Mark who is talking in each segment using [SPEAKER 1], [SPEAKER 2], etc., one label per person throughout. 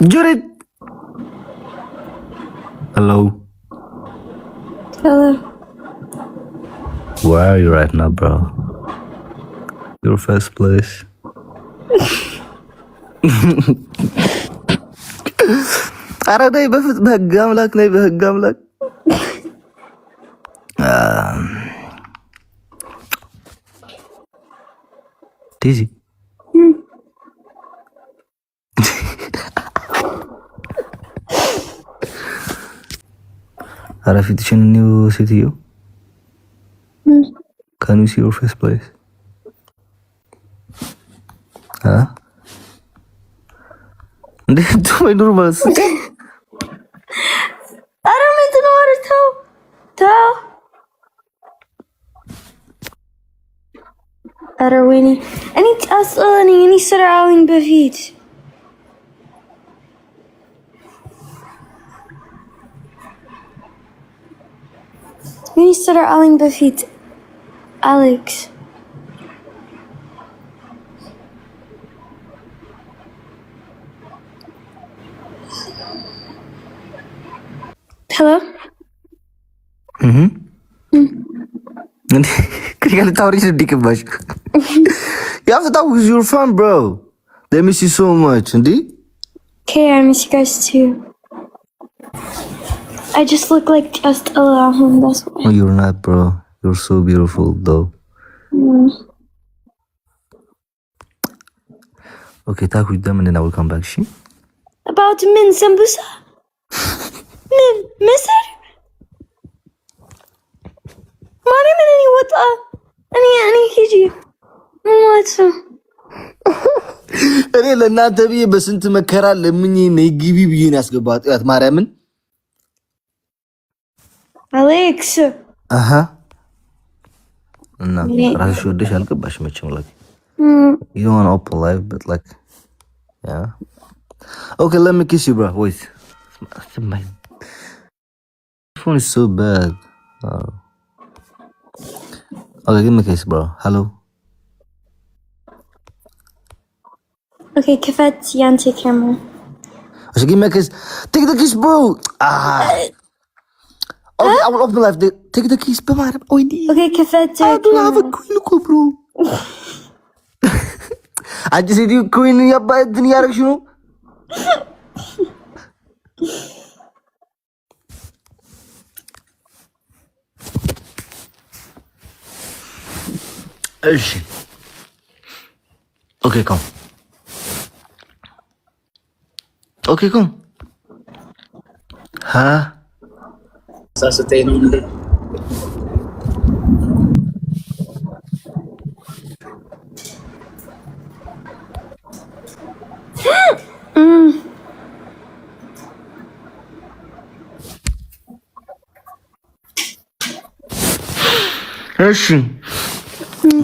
[SPEAKER 1] Judith. Hello.
[SPEAKER 2] Hello.
[SPEAKER 1] Where are you right now, bro? Your first place. أنا ناي بفت بهجام لك ناي بهجام لك. تيجي. عرفتي شنو نيو سيتيو؟ Can you see your first place? ها؟ انتوا ما يدور بس.
[SPEAKER 2] I don't need to know how to tell. Arawini. أني أصلني أني سرعين بفيت. أني سرعين بفيت. Alex. Hello.
[SPEAKER 1] Kali tahu sedih kebas. You have to talk with your fan, bro. They miss you so much, Andy.
[SPEAKER 2] Okay, I miss you guys too. I just look like just Allahum, that's why.
[SPEAKER 1] Oh, you're not, bro. You're so beautiful, though. Okay, talk with them and then I will come back, she?
[SPEAKER 2] About Min Sambusa? Min, Misr? Mari min any what any hiji. What's
[SPEAKER 1] እኔ ለእናንተ ብዬ በስንት መከራ ለምኜ ነይ ግቢ ብዬ ነው ያስገባት ያት ማርያምን
[SPEAKER 2] Alex?
[SPEAKER 1] አሃ እና ራስሽ ወደሽ አልገባሽ መቼም like you don't want to open life but like yeah okay let me kiss you bro wait my phone is so bad okay give me a kiss bro hello
[SPEAKER 2] Okay, كفت يانتي camera.
[SPEAKER 1] I should give me a kiss. Take the kiss, bro. Okay, I will open the life. Take the kiss, bro.
[SPEAKER 2] Okay, كفت
[SPEAKER 1] I don't have a queen, bro. I just said you queen. You bad, then you are you know. Okay, come. Okay, come. Huh? እሺ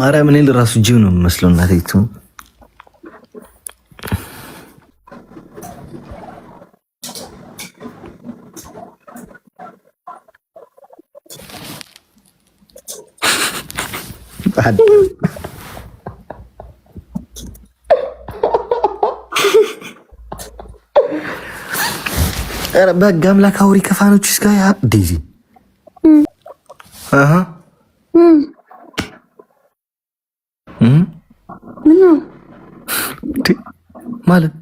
[SPEAKER 1] ማርያም እኔ ለራሱ ጅብ ነው የምመስለው እናቴቱ ኧረ በህግ አምላክ አውሪ ከፋኖች እስከ ያ ዴዚ አሃ ማለት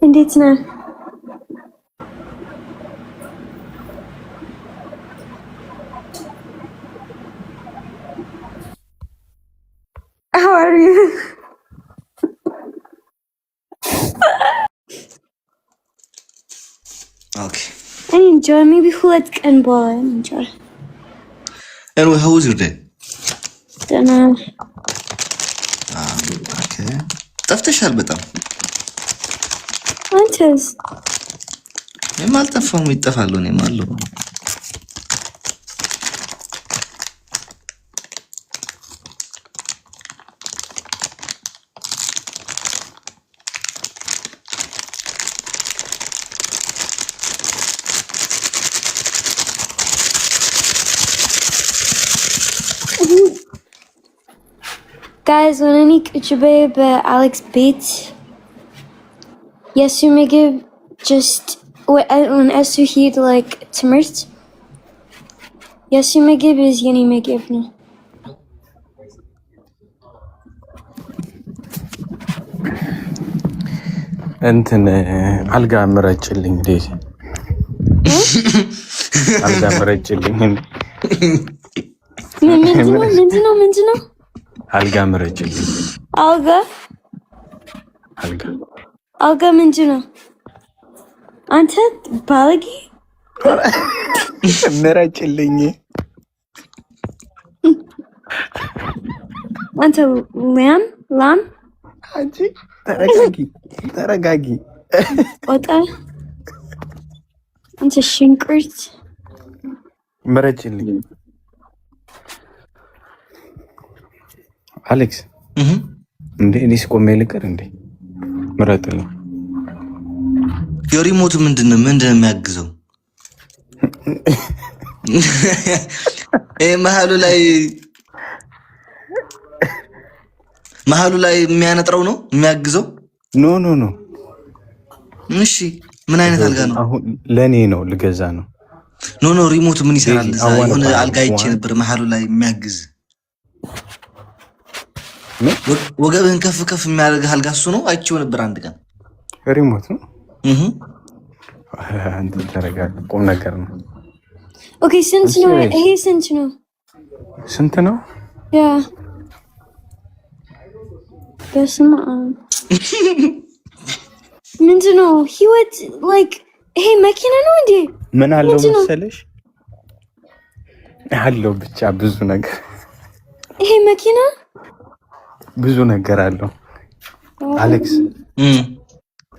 [SPEAKER 2] እንዴት ነህ? How are you?
[SPEAKER 1] Okay.
[SPEAKER 2] I enjoy. Maybe ሁለት ቀን በኋላ enjoy.
[SPEAKER 1] Anyway, how was your day?
[SPEAKER 2] ደህና
[SPEAKER 1] Okay. ጠፍተሻል በጣም
[SPEAKER 2] አንተስ?
[SPEAKER 1] እኔም አልጠፋሁም ይጠፋለሁ እኔም አለሁ
[SPEAKER 2] Guys, when I need Uchibe, Alex Bates. Yes, you may give just when Esu heed like Timert. Yes, you may give is Yeni may give no.
[SPEAKER 3] እንትን አልጋ ምረጭልኝ ዴዚ አልጋ ምረጭልኝ
[SPEAKER 2] ምንድነው
[SPEAKER 3] አልጋ ምረጭልኝ
[SPEAKER 2] አልጋ ምንድነው አንተ ባለጌ
[SPEAKER 3] ምረጭልኝ
[SPEAKER 2] አንተ ላም
[SPEAKER 3] አንቺ ተረጋጊ
[SPEAKER 2] ወጣ አንተ ሽንኩርት
[SPEAKER 3] ምረጭልኝ አሌክስ እንዴ እኔስ ቆሜ ልቀር እንዴ ምረጥልኝ
[SPEAKER 1] የሪሞቱ ምንድነው የሚያግዘው መሀሉ ላይ የሚያነጥረው ነው የሚያግዘው
[SPEAKER 3] ኖ
[SPEAKER 1] እሺ ምን አይነት አልጋ ነው
[SPEAKER 3] አሁን ለኔ ነው ልገዛ ነው
[SPEAKER 1] ኖ ሪሞቱ ምን ይሰራል አሁን አልጋ ይቼ ነበር መሀሉ ላይ የሚያግዝ ወገብህን ከፍ የሚያደርግ አልጋ እሱ ነው አይቼው ነበር አንድ ቀን
[SPEAKER 3] ሪሞት ነው አንተ ተረጋጋ ቁም ነገር ነው
[SPEAKER 2] ኦኬ ስንት ነው ይሄ ስንት ነው ያ በስማ ምንድነው ህይወት ላይክ ይሄ መኪና ነው እንዴ
[SPEAKER 3] ምን አለው መሰለሽ አለው ብቻ ብዙ ነገር
[SPEAKER 2] ይሄ መኪና
[SPEAKER 3] ብዙ ነገር አለው አሌክስ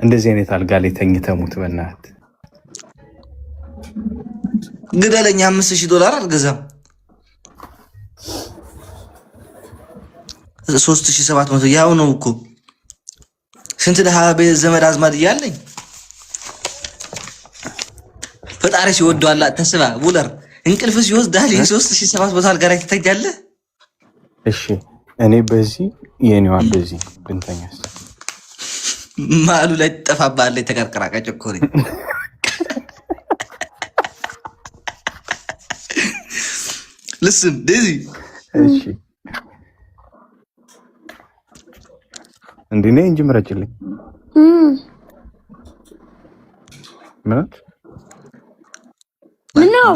[SPEAKER 3] እንደዚህ አይነት አልጋ ላይ ተኝተህ ሙት በእናትህ
[SPEAKER 1] ግደለኝ $5000 አልገዛም 3700 ያው ነው እኮ ስንት ደሃ ዘመድ አዝማድ እያለኝ ፈጣሪ ሲወደው ተስባ ቡለር እንቅልፍ ሲወስዳል 3700 አልጋ ላይ ትተኛለህ
[SPEAKER 3] እሺ እኔ በዚህ የኔዋ በዚህ ብንተኛስ
[SPEAKER 1] ማሉ ላይ ተጠፋባለ ተቀርቀራቀ ጨኮሪ listen Daisy
[SPEAKER 3] እሺ እንዴ ነኝ እንጂ ምረጭልኝ
[SPEAKER 2] ምን ነው